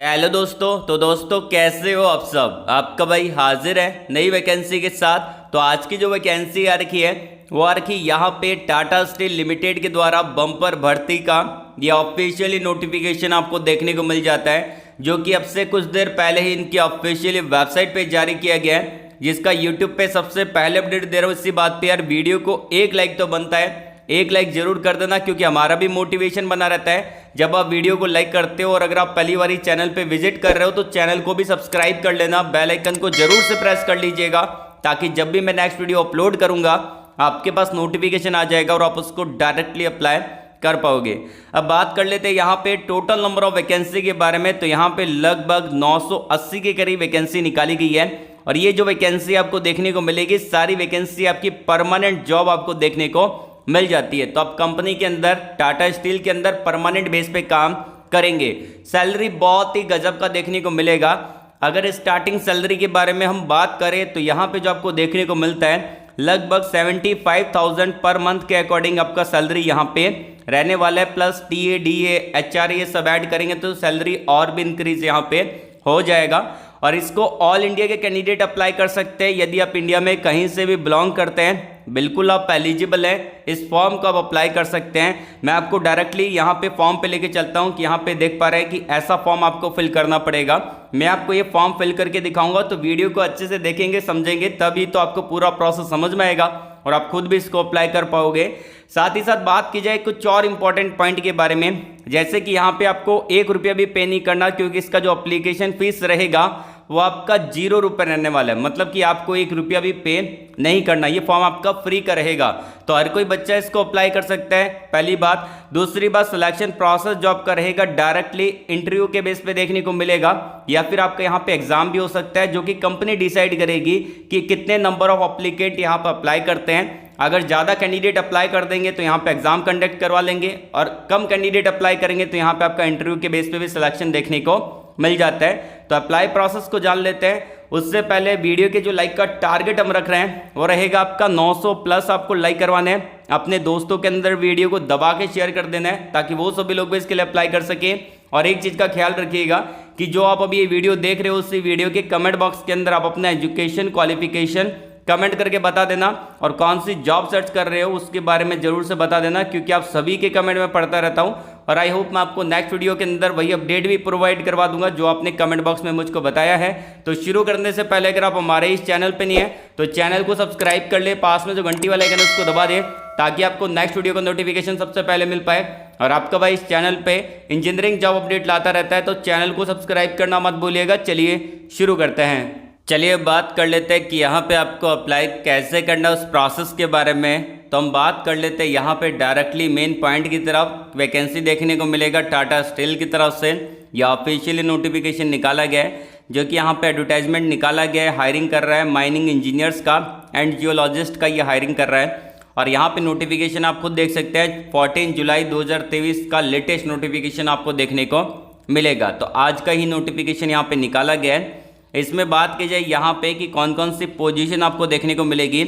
Hello दोस्तों। तो दोस्तों कैसे हो आप सब। आपका भाई हाजिर है नई वैकेंसी के साथ। तो आज की जो वैकेंसी आ रखी है वो आ रखी यहाँ पे टाटा स्टील लिमिटेड के द्वारा बम्पर भर्ती का ये ऑफिशियली नोटिफिकेशन आपको देखने को मिल जाता है, जो कि अब से कुछ देर पहले ही इनकी ऑफिशियली वेबसाइट पे जारी किया गया है, जिसका यूट्यूब पे सबसे पहले अपडेट दे रहा हूँ। इसी बात पे यार वीडियो को एक लाइक तो बनता है, एक लाइक जरूर कर देना, क्योंकि हमारा भी मोटिवेशन बना रहता है जब आप वीडियो को लाइक करते हो। और अगर आप पहली बार चैनल पे विजिट कर रहे हो तो चैनल को भी सब्सक्राइब कर लेना, बेल आइकन को जरूर से प्रेस कर लीजिएगा, ताकि जब भी मैं नेक्स्ट वीडियो अपलोड करूंगा आपके पास नोटिफिकेशन आ जाएगा और आप उसको डायरेक्टली अप्लाई कर पाओगे। अब बात कर लेते हैं यहाँ पे टोटल नंबर ऑफ वैकेंसी के बारे में। तो यहाँ पे लगभग 980 के करीब वैकेंसी निकाली गई है, और ये जो वैकेंसी आपको देखने को मिलेगी सारी वैकेंसी आपकी परमानेंट जॉब आपको देखने को मिल जाती है। तो आप कंपनी के अंदर टाटा स्टील के अंदर परमानेंट बेस पे काम करेंगे। सैलरी बहुत ही गजब का देखने को मिलेगा। अगर स्टार्टिंग सैलरी के बारे में हम बात करें तो यहाँ पे जो आपको देखने को मिलता है लगभग 75,000 पर मंथ के अकॉर्डिंग आपका सैलरी यहाँ पे रहने वाला है। प्लस टीए डीए एचआरए ये सब ऐड करेंगे तो सैलरी और भी इंक्रीज यहाँ पे हो जाएगा। और इसको ऑल इंडिया के कैंडिडेट अप्लाई कर सकते हैं। यदि आप इंडिया में कहीं से भी बिलोंग करते हैं बिल्कुल आप एलिजिबल हैं, इस फॉर्म को आप अप्लाई कर सकते हैं। मैं आपको डायरेक्टली यहाँ पे फॉर्म पे लेके चलता हूँ कि यहाँ पे देख पा रहे हैं कि ऐसा फॉर्म आपको फिल करना पड़ेगा। मैं आपको ये फॉर्म फिल करके दिखाऊंगा, तो वीडियो को अच्छे से देखेंगे समझेंगे तभी तो आपको पूरा प्रोसेस समझ में आएगा और आप खुद भी इसको अप्लाई कर पाओगे। साथ ही साथ बात की जाए कुछ और इंपॉर्टेंट पॉइंट के बारे में, जैसे कि यहाँ पे आपको 1 रुपया भी पे नहीं करना, क्योंकि इसका जो अप्लीकेशन फीस रहेगा वो आपका 0 रुपये रहने वाला है। मतलब कि आपको 1 रुपया भी पे नहीं करना, ये फॉर्म आपका फ्री का रहेगा। तो हर कोई बच्चा इसको अप्लाई कर सकता है, पहली बात। दूसरी बात, सिलेक्शन प्रोसेस जो आपका रहेगा डायरेक्टली इंटरव्यू के बेस पे देखने को मिलेगा, या फिर आपका यहाँ पे एग्जाम भी हो सकता है, जो कि कंपनी डिसाइड करेगी कि कितने नंबर ऑफ अप्लीकेंट यहाँ पर अप्लाई करते हैं। अगर ज़्यादा कैंडिडेट अप्लाई कर देंगे तो यहाँ पे एग्जाम कंडक्ट करवा लेंगे, और कम कैंडिडेट अप्लाई करेंगे तो यहाँ पे आपका इंटरव्यू के बेस पे भी सिलेक्शन देखने को मिल जाता है। तो अप्लाई प्रोसेस को जान लेते हैं। उससे पहले वीडियो के जो लाइक का टारगेट हम रख रहे हैं वो रहेगा आपका 900 प्लस आपको लाइक करवाने हैं। अपने दोस्तों के अंदर वीडियो को दबा के शेयर कर देना है, ताकि वो सभी लोग भी इसके लिए अप्लाई कर सके। और एक चीज़ का ख्याल रखिएगा कि जो आप अभी ये वीडियो देख रहे हो उसी वीडियो के कमेंट बॉक्स के अंदर आप अपना एजुकेशन क्वालिफिकेशन कमेंट करके बता देना, और कौन सी जॉब सर्च कर रहे हो उसके बारे में जरूर से बता देना, क्योंकि आप सभी के कमेंट में पढ़ता रहता हूं। और आई होप मैं आपको नेक्स्ट वीडियो के अंदर वही अपडेट भी प्रोवाइड करवा दूंगा जो आपने कमेंट बॉक्स में मुझको बताया है। तो शुरू करने से पहले अगर आप हमारे इस चैनल पे नहीं है तो चैनल को सब्सक्राइब कर ले, पास में जो घंटी वाला आइकन है उसको दबा दें, ताकि आपको नेक्स्ट वीडियो का नोटिफिकेशन सबसे पहले मिल पाए। और आपका भाई इस चैनल पे इंजीनियरिंग जॉब अपडेट लाता रहता है, तो चैनल को सब्सक्राइब करना मत भूलिएगा। चलिए शुरू करते हैं। चलिए बात कर लेते हैं कि यहाँ पे आपको अप्लाई कैसे करना है, उस प्रोसेस के बारे में। तो हम बात कर लेते हैं यहाँ पे डायरेक्टली मेन पॉइंट की तरफ। वैकेंसी देखने को मिलेगा टाटा स्टील की तरफ से, या ऑफिशियली नोटिफिकेशन निकाला गया है, जो कि यहाँ पे एडवर्टाइजमेंट निकाला गया है। हायरिंग कर रहा है माइनिंग इंजीनियर्स का एंड जियोलॉजिस्ट का, ये हायरिंग कर रहा है। और यहाँ पे नोटिफिकेशन आप खुद देख सकते हैं 14 जुलाई 2023 का लेटेस्ट नोटिफिकेशन आपको देखने को मिलेगा। तो आज का ही नोटिफिकेशन यहाँ पे निकाला गया है। इसमें बात की जाए यहाँ पे कि कौन कौन सी पोजीशन आपको देखने को मिलेगी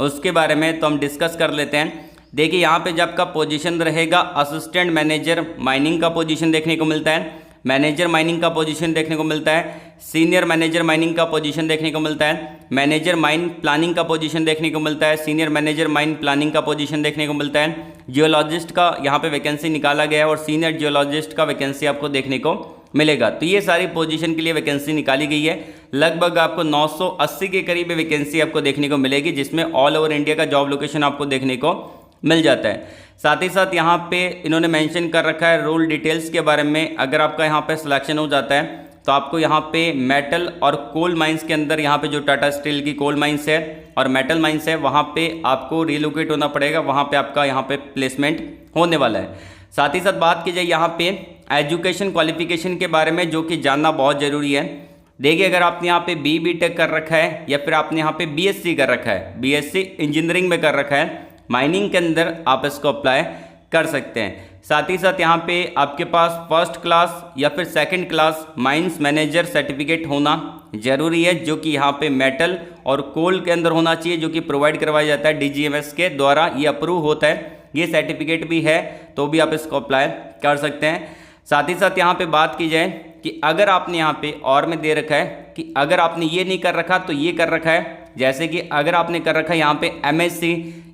उसके बारे में, तो हम डिस्कस कर लेते हैं। देखिए यहाँ पे जब आपका पोजीशन रहेगा असिस्टेंट मैनेजर माइनिंग का पोजीशन देखने को मिलता है, मैनेजर माइनिंग का पोजीशन देखने को मिलता है, सीनियर मैनेजर माइनिंग का पोजीशन देखने को मिलता है, मैनेजर माइन प्लानिंग का पोजीशन देखने को मिलता है, सीनियर मैनेजर माइन प्लानिंग का पोजीशन देखने को मिलता है। जियोलॉजिस्ट का यहाँ पे वैकेंसी निकाला गया है, और सीनियर जियोलॉजिस्ट का वैकेंसी आपको देखने को मिलेगा। तो ये सारी पोजीशन के लिए वैकेंसी निकाली गई है। लगभग आपको 980 के करीब वैकेंसी आपको देखने को मिलेगी, जिसमें ऑल ओवर इंडिया का जॉब लोकेशन आपको देखने को मिल जाता है। साथ ही साथ यहाँ पे इन्होंने मेंशन कर रखा है रोल डिटेल्स के बारे में। अगर आपका यहाँ पे सिलेक्शन हो जाता है तो आपको यहाँ पे मेटल और कोल माइंस के अंदर, यहाँ पे जो टाटा स्टील की कोल माइंस है और मेटल माइंस है वहाँ पे आपको रिलोकेट होना पड़ेगा, वहाँ पे आपका यहाँ पे प्लेसमेंट होने वाला है। साथ ही साथ बात की जाए यहाँ पे एजुकेशन क्वालिफिकेशन के बारे में, जो कि जानना बहुत ज़रूरी है। देखिए अगर आपने यहाँ पे बी टेक कर रखा है, या फिर आपने यहाँ पे बीएससी कर रखा है, बीएससी इंजीनियरिंग में कर रखा है माइनिंग के अंदर, आप इसको अप्लाई कर सकते हैं। साथ ही साथ यहाँ पे आपके पास फर्स्ट क्लास या फिर second class mines manager certificate होना जरूरी है, जो कि यहाँ पे मेटल और कोल के अंदर होना चाहिए, जो कि प्रोवाइड करवाया जाता है डीजीएमएस के द्वारा, ये अप्रूव होता है। ये सर्टिफिकेट भी है तो भी आप इसको अप्लाई कर सकते हैं। साथ ही साथ यहाँ पे बात की जाए कि अगर आपने यहाँ पे और में दे रखा है कि अगर आपने ये नहीं कर रखा तो ये कर रखा है। जैसे कि अगर आपने कर रखा है यहाँ पे MSc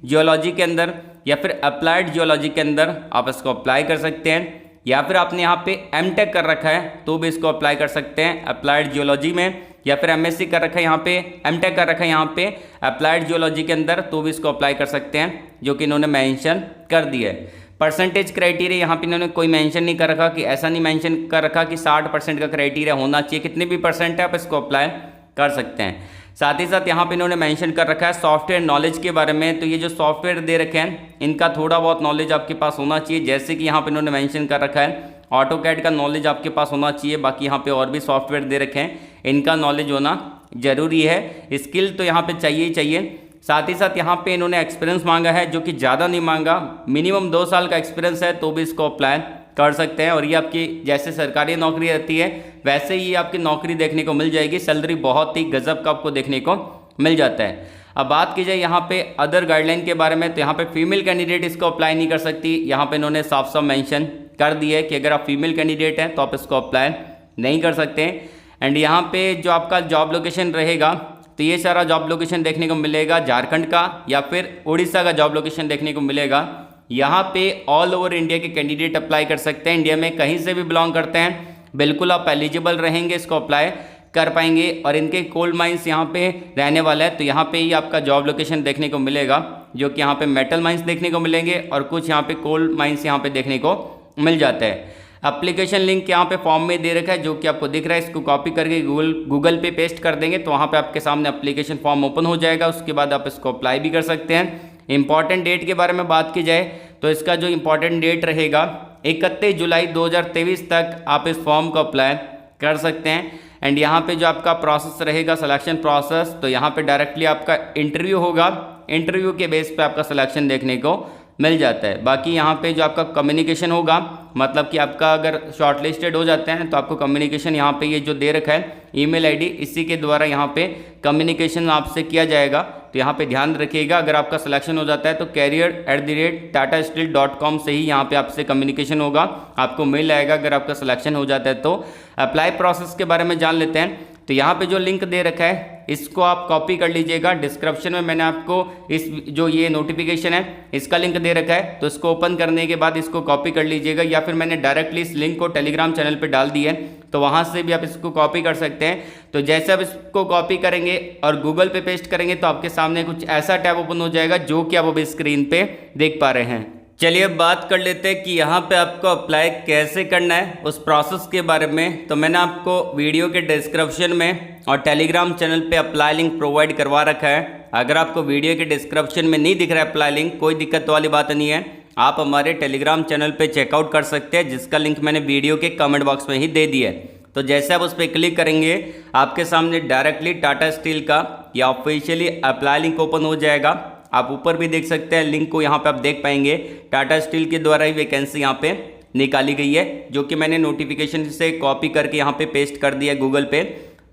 जियोलॉजी के अंदर या फिर अप्लाइड जियोलॉजी के अंदर आप इसको अप्लाई कर सकते हैं, या फिर आपने यहाँ पे MTech कर रखा है तो भी इसको अप्लाई कर सकते हैं अप्लाइड जियोलॉजी में, या फिर MSc कर रखा है यहाँ पे, MTech कर रखा है यहाँ पे अप्लाइड जियोलॉजी के अंदर तो भी इसको अप्लाई कर सकते हैं, जो कि इन्होंने मेंशन कर दिया है। परसेंटेज क्राइटेरिया यहाँ पे इन्होंने कोई मेंशन नहीं कर रखा कि ऐसा नहीं मेंशन कर रखा कि 60% का क्राइटेरिया होना चाहिए, कितने भी परसेंट है आप इसको अप्लाई कर सकते हैं। साथ ही साथ यहाँ पे इन्होंने मेंशन कर रखा है सॉफ्टवेयर नॉलेज के बारे में। तो ये जो सॉफ्टवेयर दे रखे हैं इनका थोड़ा बहुत नॉलेज आपके पास होना चाहिए। जैसे कि यहाँ पे इन्होंने मेंशन कर रखा है ऑटोकैड का नॉलेज आपके पास होना चाहिए। बाकी यहाँ पे और भी सॉफ्टवेयर दे रखे हैं, इनका नॉलेज होना ज़रूरी है। स्किल तो यहाँ पे चाहिए ही चाहिए। साथ ही साथ यहाँ पे इन्होंने एक्सपीरियंस मांगा है, जो कि ज़्यादा नहीं मांगा, मिनिमम 2 साल का एक्सपीरियंस है तो भी इसको अप्लाई कर सकते हैं। और ये आपकी जैसे सरकारी नौकरी रहती है वैसे ही आपकी नौकरी देखने को मिल जाएगी। सैलरी बहुत ही गजब का आपको देखने को मिल जाता है। अब बात की जाए यहाँ पे अदर गाइडलाइन के बारे में, तो यहाँ पे फीमेल कैंडिडेट इसको अप्लाई नहीं कर सकती। यहाँ पे इन्होंने साफ साफ मेंशन कर दिया है कि अगर आप फीमेल कैंडिडेट हैं तो आप इसको अप्लाई नहीं कर सकते। एंड यहाँ पे जो आपका जॉब लोकेशन रहेगा तो ये सारा जॉब लोकेशन देखने को मिलेगा झारखंड का या फिर उड़ीसा का जॉब लोकेशन देखने को मिलेगा। यहाँ पे ऑल ओवर इंडिया के कैंडिडेट अप्लाई कर सकते हैं। इंडिया में कहीं से भी बिलोंग करते हैं बिल्कुल आप एलिजिबल रहेंगे, इसको अप्लाई कर पाएंगे। और इनके कोल माइंस यहाँ पे रहने वाला है तो यहाँ पे ही आपका जॉब लोकेशन देखने को मिलेगा, जो कि यहाँ पे मेटल माइंस देखने को मिलेंगे और कुछ यहाँ पे कोल माइंस यहाँ पे देखने को मिल जाता है। एप्लीकेशन लिंक यहाँ पे फॉर्म में दे रखा है जो कि आपको दिख रहा है। इसको कॉपी करके गूगल पे पेस्ट कर देंगे तो वहाँ पे आपके सामने एप्लीकेशन फॉर्म ओपन हो जाएगा। उसके बाद आप इसको अप्लाई भी कर सकते हैं। इंपॉर्टेंट डेट के बारे में बात की जाए तो इसका जो इंपॉर्टेंट डेट रहेगा 31 जुलाई 2023 तक आप इस फॉर्म को अप्लाई कर सकते हैं। एंड यहाँ पे जो आपका प्रोसेस रहेगा सिलेक्शन प्रोसेस, तो यहाँ पे डायरेक्टली आपका इंटरव्यू होगा, इंटरव्यू के बेस पे आपका सिलेक्शन देखने को मिल जाता है। बाकी यहाँ पे जो आपका कम्युनिकेशन होगा, मतलब कि आपका अगर शॉर्टलिस्टेड हो जाते हैं तो आपको कम्युनिकेशन यहाँ पे ये जो दे रखा है ईमेल आईडी, इसी के द्वारा यहाँ पे कम्युनिकेशन आपसे किया जाएगा। तो यहाँ पे ध्यान रखिएगा, अगर आपका सिलेक्शन हो जाता है तो career@tatasteel.com से ही यहाँ पे आपसे कम्युनिकेशन होगा, आपको मेल आएगा अगर आपका सिलेक्शन हो जाता है तो। अप्लाई प्रोसेस के बारे में जान लेते हैं। तो यहाँ पे जो लिंक दे रखा है इसको आप कॉपी कर लीजिएगा। डिस्क्रिप्शन में मैंने आपको इस जो ये नोटिफिकेशन है इसका लिंक दे रखा है, तो इसको ओपन करने के बाद इसको कॉपी कर लीजिएगा, या फिर मैंने डायरेक्टली इस लिंक को टेलीग्राम चैनल पे डाल दिया है तो वहाँ से भी आप इसको कॉपी कर सकते हैं। तो जैसे आप इसको कॉपी करेंगे और गूगल पे पेस्ट करेंगे तो आपके सामने कुछ ऐसा टैब ओपन हो जाएगा जो कि आप अभी स्क्रीन पे देख पा रहे हैं। चलिए अब बात कर लेते हैं कि यहाँ पे आपको अप्लाई कैसे करना है, उस प्रोसेस के बारे में। तो मैंने आपको वीडियो के डिस्क्रिप्शन में और टेलीग्राम चैनल पे अप्लाई लिंक प्रोवाइड करवा रखा है। अगर आपको वीडियो के डिस्क्रिप्शन में नहीं दिख रहा है अप्लाई लिंक, कोई दिक्कत वाली बात नहीं है, आप हमारे टेलीग्राम चैनल पे चेकआउट कर सकते हैं, जिसका लिंक मैंने वीडियो के कमेंट बॉक्स में ही दे दिया है। तो जैसे आप उस पर क्लिक करेंगे आपके सामने डायरेक्टली टाटा स्टील का या ऑफिशियली अप्लाई लिंक ओपन हो जाएगा। आप ऊपर भी देख सकते हैं लिंक को, यहाँ पे आप देख पाएंगे टाटा स्टील के द्वारा ही वैकेंसी यहाँ पे निकाली गई है, जो कि मैंने नोटिफिकेशन से कॉपी करके यहाँ पे पेस्ट कर दिया गूगल पे।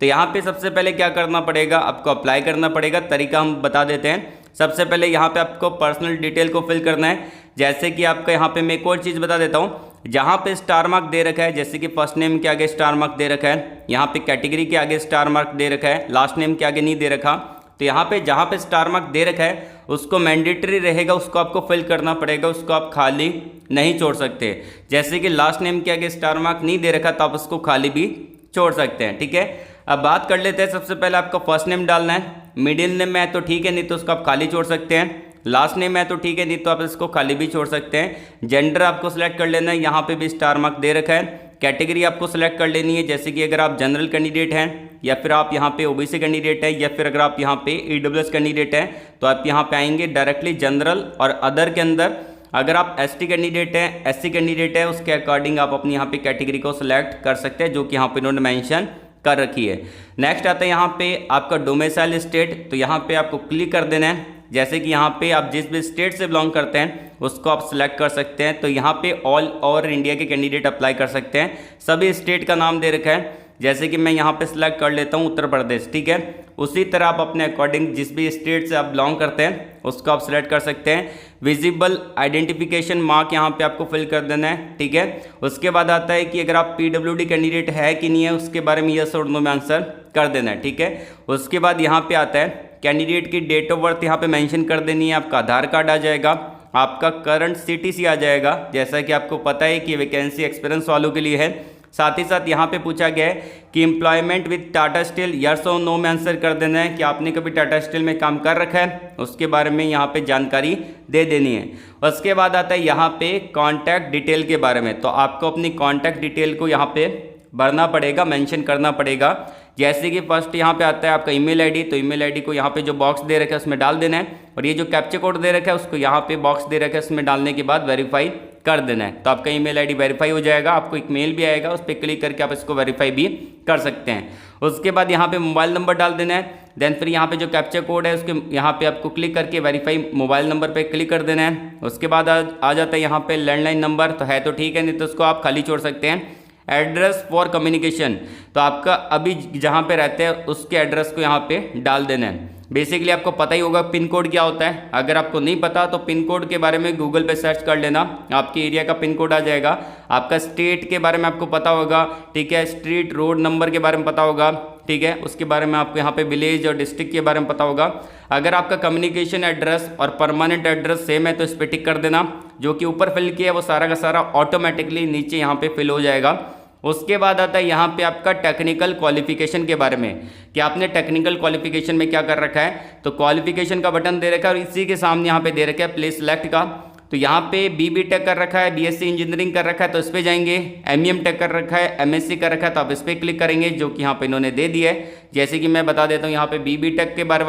तो यहाँ पे सबसे पहले क्या करना पड़ेगा, आपको अप्लाई करना पड़ेगा। तरीका हम बता देते हैं। सबसे पहले यहाँ पे आपको पर्सनल डिटेल को फिल करना है। जैसे कि आपका यहाँ पे मैं एक और चीज़ बता देता हूँ, जहाँ पे स्टार मार्क दे रखा है, जैसे कि फर्स्ट नेम के आगे स्टार मार्क दे रखा है, यहाँ पे कैटेगरी के आगे स्टार मार्क दे रखा है, लास्ट नेम के आगे नहीं दे रखा। तो यहाँ पे जहाँ पे स्टार मार्क दे रखा है उसको मैंडेटरी रहेगा, उसको आपको फिल करना पड़ेगा, उसको आप खाली नहीं छोड़ सकते। जैसे कि लास्ट नेम के आगे स्टार मार्क नहीं दे रखा तो आप उसको खाली भी छोड़ सकते हैं, ठीक है। अब बात कर लेते हैं, सबसे पहले आपको फर्स्ट नेम डालना है, मिडिल नेम है तो ठीक है, नहीं तो उसको आप खाली छोड़ सकते हैं, लास्ट नेम है तो ठीक है, नहीं तो आप इसको खाली भी छोड़ सकते हैं। जेंडर आपको सिलेक्ट कर लेना है, यहाँ पे भी स्टार मार्क दे रखा है। कैटेगरी आपको सिलेक्ट कर लेनी है, जैसे कि अगर आप जनरल कैंडिडेट हैं या फिर आप यहाँ पे ओबीसी कैंडिडेट है, या फिर अगर आप यहाँ पे ईडब्ल्यूएस कैंडिडेट हैं तो आप यहाँ पे आएंगे डायरेक्टली जनरल और अदर के अंदर। अगर आप एसटी कैंडिडेट हैं, एससी कैंडिडेट है, उसके अकॉर्डिंग आप अपनी यहाँ पे कैटेगरी को सिलेक्ट कर सकते हैं, जो कि यहाँ पे इन्होंने मेंशन कर रखी है। नेक्स्ट आता है यहाँ पे आपका डोमिसाइल स्टेट, तो यहाँ पे आपको क्लिक कर देना है। जैसे कि यहाँ पे आप जिस भी स्टेट से बिलोंग करते हैं उसको आप सिलेक्ट कर सकते हैं। तो यहाँ पे ऑल ओवर इंडिया के कैंडिडेट अप्लाई कर सकते हैं, सभी स्टेट का नाम दे रखा है। जैसे कि मैं यहाँ पे सिलेक्ट कर लेता हूँ उत्तर प्रदेश, ठीक है। उसी तरह आप अपने अकॉर्डिंग जिस भी स्टेट से आप बिलोंग करते हैं उसको आप सिलेक्ट कर सकते हैं। विजिबल आइडेंटिफिकेशन मार्क यहाँ पे आपको फिल कर देना है, ठीक है। उसके बाद आता है कि अगर आप PWD कैंडिडेट है कि नहीं है उसके बारे में यस और नो में आंसर कर देना है, ठीक है। उसके बाद यहाँ पे आता है कैंडिडेट की डेट ऑफ बर्थ यहाँ पे मेंशन कर देनी है, आपका आधार कार्ड आ जाएगा, आपका करंट CTC आ जाएगा, जैसा कि आपको पता है कि वैकेंसी एक्सपीरियंस वालों के लिए है। साथ ही साथ यहाँ पे पूछा गया है कि employment with Tata steel yes और नो में आंसर कर देना है कि आपने कभी टाटा स्टील में काम कर रखा है, उसके बारे में यहाँ पे जानकारी दे देनी है। उसके बाद आता है यहाँ पे कॉन्टैक्ट डिटेल के बारे में, तो आपको अपनी कॉन्टैक्ट डिटेल को यहाँ पे भरना पड़ेगा, मेंशन करना पड़ेगा। जैसे कि फर्स्ट यहाँ पे आता है आपका ईमेल आईडी, तो ईमेल आईडी को यहाँ पे जो बॉक्स दे रखा है उसमें डाल देना है, और ये जो कैप्चा कोड दे रखा है उसको यहाँ पे बॉक्स दे रखा है उसमें डालने के बाद वेरीफाई कर देना है। तो आपका ईमेल आईडी वेरीफाई हो जाएगा, आपको एक मेल भी आएगा, उस पर क्लिक करके आप इसको वेरीफाई भी कर सकते हैं। उसके बाद यहाँ पे मोबाइल नंबर डाल देना है, देन फिर यहाँ पे जो कैप्चा कोड है उसके यहाँ पे आपको क्लिक करके वेरीफाई मोबाइल नंबर पे क्लिक कर देना है। उसके बाद आ जाता है यहाँ पे लैंडलाइन नंबर, तो है तो ठीक है, नहीं तो उसको आप खाली छोड़ सकते हैं। एड्रेस फॉर कम्युनिकेशन, तो आपका अभी जहाँ पे रहते हैं उसके एड्रेस को यहाँ पे डाल देना है। बेसिकली आपको पता ही होगा पिन कोड क्या होता है, अगर आपको नहीं पता तो पिन कोड के बारे में गूगल पे सर्च कर लेना, आपके एरिया का पिन कोड आ जाएगा। आपका स्टेट के बारे में आपको पता होगा, ठीक है, स्ट्रीट रोड नंबर के बारे में पता होगा, ठीक है, उसके बारे में आपको यहाँ पे विलेज और डिस्ट्रिक्ट के बारे में पता होगा। अगर आपका कम्युनिकेशन एड्रेस और परमानेंट एड्रेस सेम है तो इस पर टिक कर देना, जो कि ऊपर फिल किया है वो सारा का सारा ऑटोमेटिकली नीचे यहाँ पे फिल हो जाएगा। उसके बाद आता है यहाँ पे आपका टेक्निकल क्वालिफिकेशन के बारे में कि आपने टेक्निकल क्वालिफिकेशन में क्या कर रखा है, तो क्वालिफिकेशन का बटन दे रखा है और इसी के सामने यहाँ पे दे रखा है प्लेस सिलेक्ट का। तो यहाँ पे BB टेक कर रखा है, BSc इंजीनियरिंग कर रखा है तो इस पर जाएंगे, MEM टेक कर रखा है, MSc कर रखा है तो आप इस पर क्लिक करेंगे, जो कि यहाँ पे इन्होंने दे दिया है। जैसे कि मैं बता देता हूँ यहाँ पे BB टेक के बारे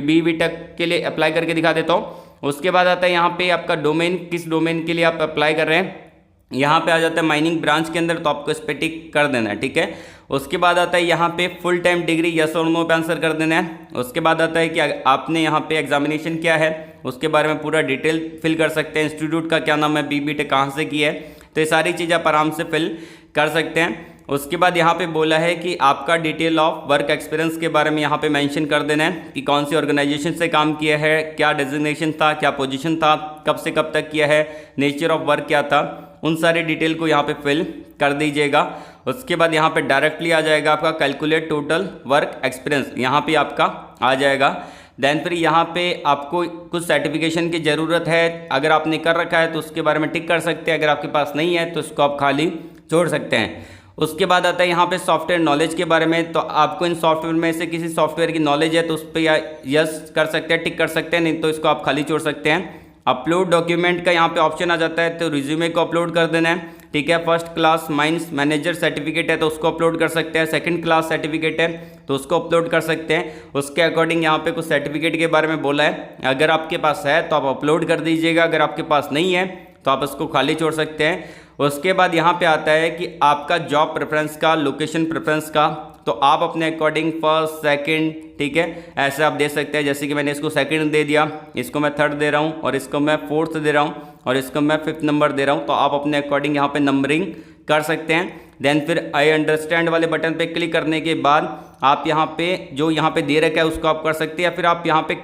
BB टेक के लिए अप्लाई करके दिखा देता हूँ। उसके बाद आता है यहाँ पे आपका डोमेन, किस डोमेन के लिए आप अप्लाई कर रहे हैं, यहाँ पे आ जाता है माइनिंग ब्रांच के अंदर, तो आपको इस पर टिक कर देना है, ठीक है। उसके बाद आता है यहाँ पे फुल टाइम डिग्री यस और नो पे आंसर कर देना है। उसके बाद आता है कि आपने यहाँ पे एग्जामिनेशन क्या है उसके बारे में पूरा डिटेल फिल कर सकते हैं, इंस्टीट्यूट का क्या नाम है, BB टेक कहाँ से की है, तो ये सारी चीज़ें आप आराम से फिल कर सकते हैं। उसके बाद यहाँ पे बोला है कि आपका डिटेल ऑफ वर्क एक्सपीरियंस के बारे में यहाँ पे मेंशन कर देना है कि कौन सी ऑर्गेनाइजेशन से काम किया है, क्या डेजिग्नेशन था, क्या पोजीशन था, कब से कब तक किया है, नेचर ऑफ वर्क क्या था, उन सारे डिटेल को यहाँ पे फिल कर दीजिएगा। उसके बाद यहाँ पे डायरेक्टली आ जाएगा आपका कैलकुलेट टोटल वर्क एक्सपीरियंस, यहाँ पे आपका आ जाएगा। देन फिर यहाँ पे आपको कुछ सर्टिफिकेशन की ज़रूरत है, अगर आपने कर रखा है तो उसके बारे में टिक कर सकते हैं, अगर आपके पास नहीं है तो उसको आप खाली छोड़ सकते हैं। उसके बाद आता है यहाँ पे सॉफ्टवेयर नॉलेज के बारे में, तो आपको इन सॉफ्टवेयर में से किसी सॉफ्टवेयर की नॉलेज है तो उस पर यस कर सकते हैं, टिक कर सकते हैं, नहीं तो इसको आप खाली छोड़ सकते हैं। अपलोड डॉक्यूमेंट का यहाँ पे ऑप्शन आ जाता है, तो रिज्यूमे को अपलोड कर देना है, ठीक है। First class mines manager certificate है तो उसको अपलोड कर सकते हैं, सेकंड क्लास सर्टिफिकेट है तो उसको अपलोड कर सकते हैं। उसके अकॉर्डिंग यहाँ पे कुछ सर्टिफिकेट के बारे में बोला है, अगर आपके पास है तो आप अपलोड कर दीजिएगा, अगर आपके पास नहीं है तो आप इसको खाली छोड़ सकते हैं। उसके बाद यहाँ पे आता है कि आपका जॉब प्रेफरेंस का, लोकेशन प्रेफरेंस का, तो आप अपने अकॉर्डिंग फर्स्ट सेकंड, ठीक है, ऐसे आप दे सकते हैं। जैसे कि मैंने इसको सेकंड दे दिया, इसको मैं थर्ड दे रहा हूँ और इसको मैं फोर्थ दे रहा हूँ और इसको मैं फिफ्थ नंबर दे रहा हूँ, तो आप अपने अकॉर्डिंग यहाँ पे नंबरिंग कर सकते हैं। देन फिर आई अंडरस्टैंड वाले बटन पे क्लिक करने के बाद आप यहाँ पे जो यहाँ पे दे रखा है उसको आप कर सकते हैं, या फिर आप यहाँ पे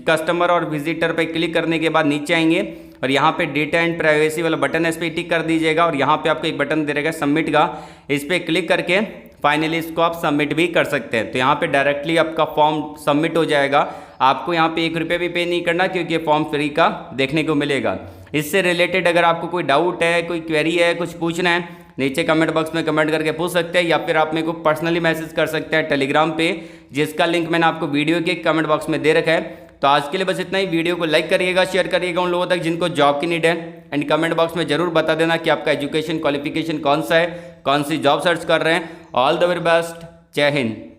कस्टमर और विजिटर पे क्लिक करने के बाद नीचे आएंगे और यहाँ पे डेटा एंड प्राइवेसी वाला बटन है, इस पर टिक कर दीजिएगा और यहाँ पे आपको एक बटन दे रखा है सबमिट का, इस पर क्लिक करके फाइनली इसको आप सबमिट भी कर सकते हैं। तो यहाँ पे डायरेक्टली आपका फॉर्म सबमिट हो जाएगा, आपको यहाँ पे 1 रुपये भी पे नहीं करना क्योंकि ये फॉर्म फ्री का देखने को मिलेगा। इससे रिलेटेड अगर आपको कोई डाउट है, कोई क्वेरी है, कुछ पूछना है, नीचे कमेंट बॉक्स में कमेंट करके पूछ सकते हैं, या फिर आप मेरे को पर्सनली मैसेज कर सकते हैं टेलीग्राम पे, जिसका लिंक मैंने आपको वीडियो के कमेंट बॉक्स में दे रखा है। तो आज के लिए बस इतना ही। वीडियो को लाइक करिएगा, शेयर करिएगा उन लोगों तक जिनको जॉब की नीड है, एंड कमेंट बॉक्स में जरूर बता देना कि आपका एजुकेशन क्वालिफिकेशन कौन सा है, कौन सी जॉब सर्च कर रहे हैं। ऑल द वेरी बेस्ट, जय हिंद।